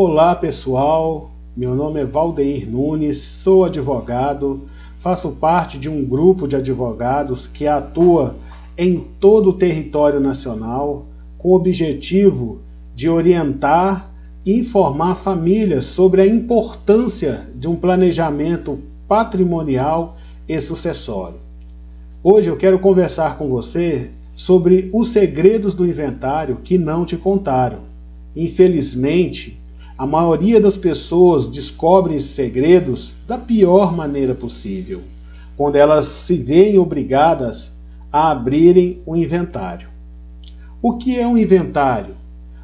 Olá pessoal, meu nome é Valdeir Nunes, sou advogado, faço parte de um grupo de advogados que atua em todo o território nacional com o objetivo de orientar e informar famílias sobre a importância de um planejamento patrimonial e sucessório. Hoje eu quero conversar com você sobre os segredos do inventário que não te contaram. Infelizmente, a maioria das pessoas descobrem esses segredos da pior maneira possível, quando elas se veem obrigadas a abrirem o inventário. O que é um inventário?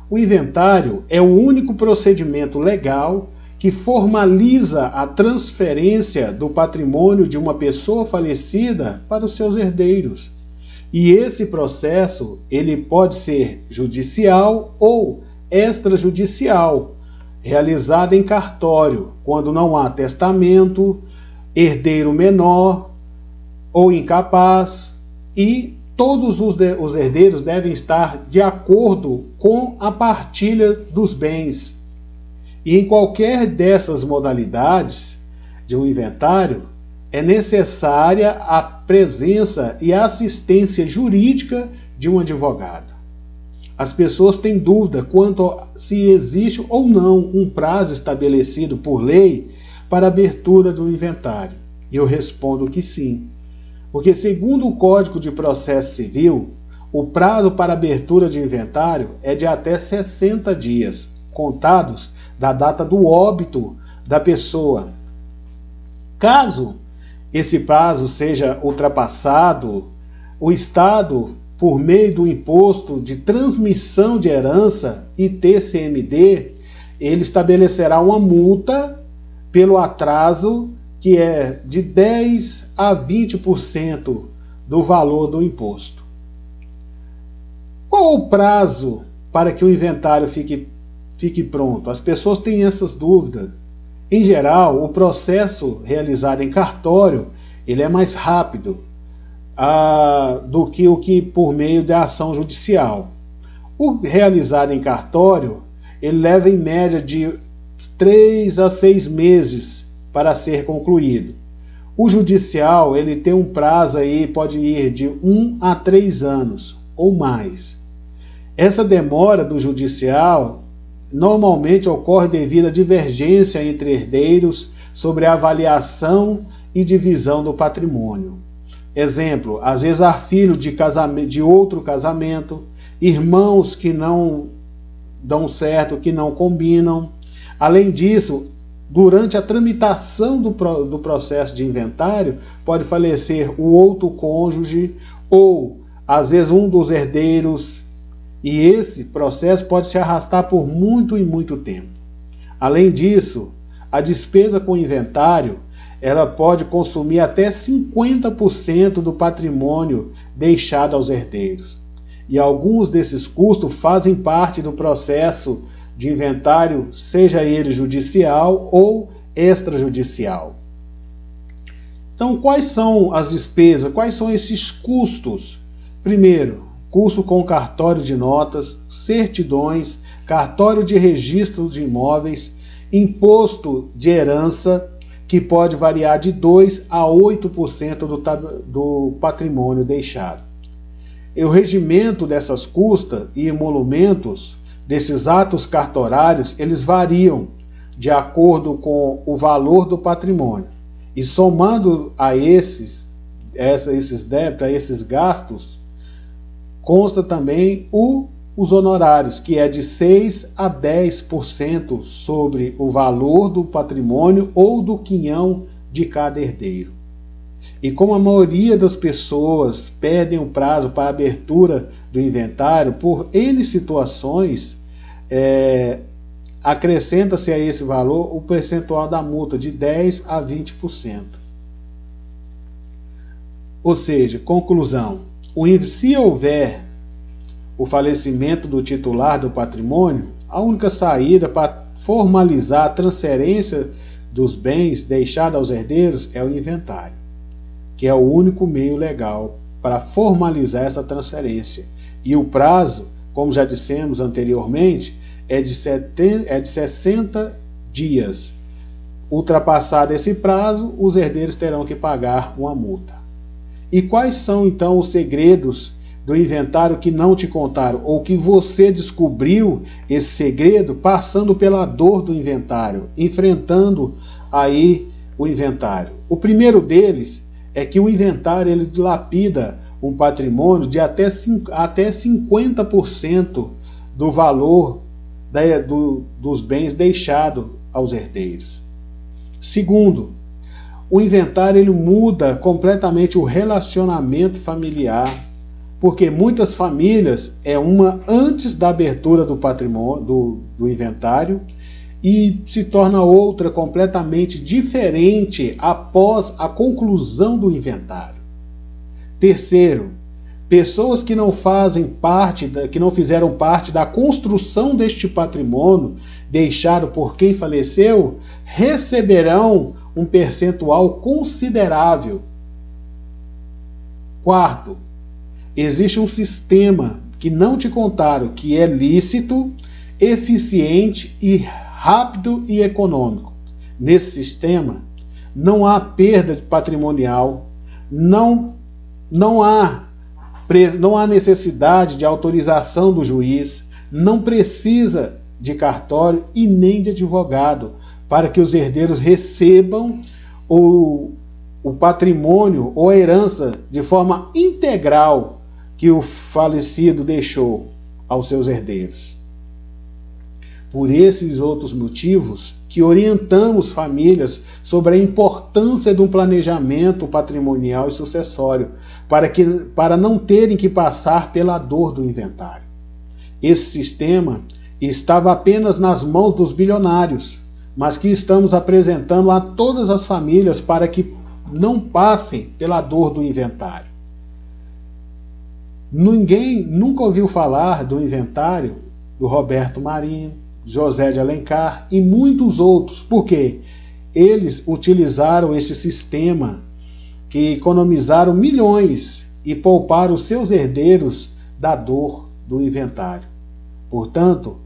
O inventário é o único procedimento legal que formaliza a transferência do patrimônio de uma pessoa falecida para os seus herdeiros. E esse processo ele pode ser judicial ou extrajudicial, realizado em cartório, quando não há testamento, herdeiro menor ou incapaz, e todos os herdeiros devem estar de acordo com a partilha dos bens. E em qualquer dessas modalidades de um inventário, é necessária a presença e a assistência jurídica de um advogado. As pessoas têm dúvida quanto a se existe ou não um prazo estabelecido por lei para a abertura do inventário. E eu respondo que sim. Porque, segundo o Código de Processo Civil, o prazo para a abertura de inventário é de até 60 dias, contados da data do óbito da pessoa. Caso esse prazo seja ultrapassado, o Estado, por meio do Imposto de Transmissão de Herança, ITCMD, ele estabelecerá uma multa pelo atraso que é de 10% a 20% do valor do imposto. Qual o prazo para que o inventário fique pronto? As pessoas têm essas dúvidas. Em geral, o processo realizado em cartório ele é mais rápido do que o que por meio da ação judicial. O realizado em cartório ele leva em média de 3 a 6 meses para ser concluído. O judicial ele tem um prazo aí, pode ir de 1 a 3 anos ou mais. Essa demora do judicial normalmente ocorre devido à divergência entre herdeiros sobre a avaliação e divisão do patrimônio. Exemplo, às vezes há filho de outro casamento, irmãos que não dão certo, que não combinam. Além disso, durante a tramitação do processo de inventário, pode falecer o outro cônjuge ou, às vezes, um dos herdeiros, e esse processo pode se arrastar por muito e muito tempo. Além disso, a despesa com inventário ela pode consumir até 50% do patrimônio deixado aos herdeiros. E alguns desses custos fazem parte do processo de inventário, seja ele judicial ou extrajudicial. Então, quais são as despesas? Quais são esses custos? Primeiro, custo com cartório de notas, certidões, cartório de registro de imóveis, imposto de herança, que pode variar de 2% a 8% do patrimônio deixado. E o regimento dessas custas e emolumentos desses atos cartorários, eles variam de acordo com o valor do patrimônio. E somando a esses débitos, a esses gastos, consta também os honorários, que é de 6% a 10% sobre o valor do patrimônio ou do quinhão de cada herdeiro. E como a maioria das pessoas perdem o prazo para a abertura do inventário, por N situações, acrescenta-se a esse valor o percentual da multa de 10% a 20%. Ou seja, conclusão, se houver o falecimento do titular do patrimônio, a única saída para formalizar a transferência dos bens deixados aos herdeiros é o inventário, que é o único meio legal para formalizar essa transferência. E o prazo, como já dissemos anteriormente, é de 60 dias. Ultrapassado esse prazo, os herdeiros terão que pagar uma multa. E quais são então os segredos do inventário que não te contaram, ou que você descobriu esse segredo passando pela dor do inventário, enfrentando aí o inventário? O primeiro deles é que o inventário ele dilapida um patrimônio de até 50% do valor dos bens deixados aos herdeiros. Segundo, o inventário ele muda completamente o relacionamento familiar, porque muitas famílias uma antes da abertura do patrimônio do inventário e se torna outra completamente diferente após a conclusão do inventário. Terceiro, pessoas que não fizeram parte da construção deste patrimônio deixado por quem faleceu, receberão um percentual considerável. Quarto, existe um sistema que não te contaram, que é lícito, eficiente e rápido e econômico. Nesse sistema, não há perda patrimonial, não há necessidade de autorização do juiz, não precisa de cartório e nem de advogado para que os herdeiros recebam o patrimônio ou a herança de forma integral que o falecido deixou aos seus herdeiros. Por esses outros motivos que orientamos famílias sobre a importância de um planejamento patrimonial e sucessório, para não terem que passar pela dor do inventário. Esse sistema estava apenas nas mãos dos bilionários, mas que estamos apresentando a todas as famílias para que não passem pela dor do inventário. Ninguém nunca ouviu falar do inventário do Roberto Marinho, José de Alencar e muitos outros, porque eles utilizaram esse sistema que economizaram milhões e pouparam os seus herdeiros da dor do inventário. Portanto,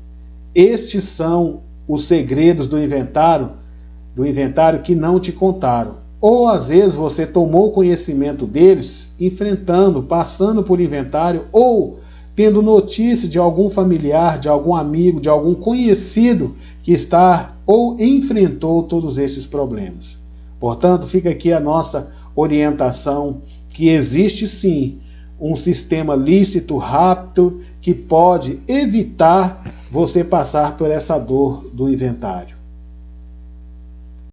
estes são os segredos do inventário que não te contaram. Ou às vezes você tomou conhecimento deles enfrentando, passando por inventário, ou tendo notícia de algum familiar, de algum amigo, de algum conhecido que está ou enfrentou todos esses problemas. Portanto, fica aqui a nossa orientação que existe sim um sistema lícito, rápido, que pode evitar você passar por essa dor do inventário.